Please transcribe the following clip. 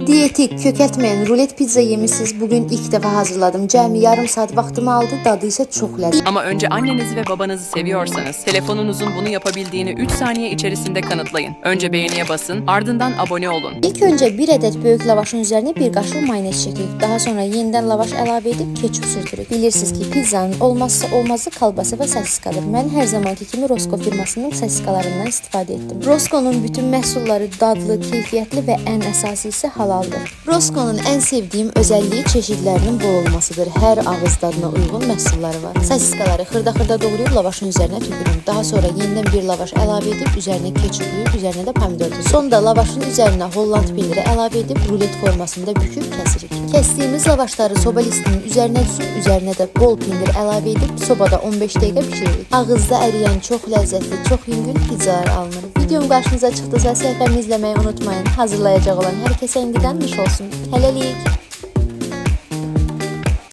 Diyetik, kökəltməyən rulet pizza yemişsiniz. Bugün ilk defa hazırladım. Cəmi yarım saat vaxtımı aldı. Dadı ise çok lezzetli. Ama önce annenizi ve babanızı seviyorsanız telefonunuzun bunu yapabildiğini 3 saniye içerisinde kanıtlayın. Önce beğeniye basın, ardından abone olun. İlk önce bir adet böyük lavaşın üzerine bir qaşıq mayonez çekirik. Daha sonra yenidən lavaş əlavə edib ketçup sürdürük. Bilirsiniz ki, pizzanın olmazsa olmazı kalbası və sosiskadır. Mən hər zamanki kimi Rosco firmasının sosiskalarından istifadə etdim. Rosco'nun bütün məhsulları dadlı, keyfiyyətli və ən əsası isə halaldır. Rosco'nun ən sevdiyim özelliği çeşidlərinin bol olmasıdır. Hər ağız dadına uyğun məhsulları var. Sosiskaları xırda-xırda doğrayıb lavaşın üzerine tüpürün. Daha sonra yenidən bir lavaş əlavə edib üzerine ketçuplayıb üzerine də pomidor düzülür. Sonda lavaşın üzerine Holland pendiri əlavə edib rulet formasında büküb kəsirik. Kəsdiyimiz lavaşları soba listinin üzerine düzüb üzerine də bol pendir əlavə edib sobada 15 dəqiqə pişiririk. Ağızda əriyən çox ləzzətli, çox yüngül pizzalar alınır. Videom qarşınıza çıxdısa səhifəmi izləməyi unutmayın. Hazırlayacaq olan hər kəsə indidən nuş olsun. Hələlik.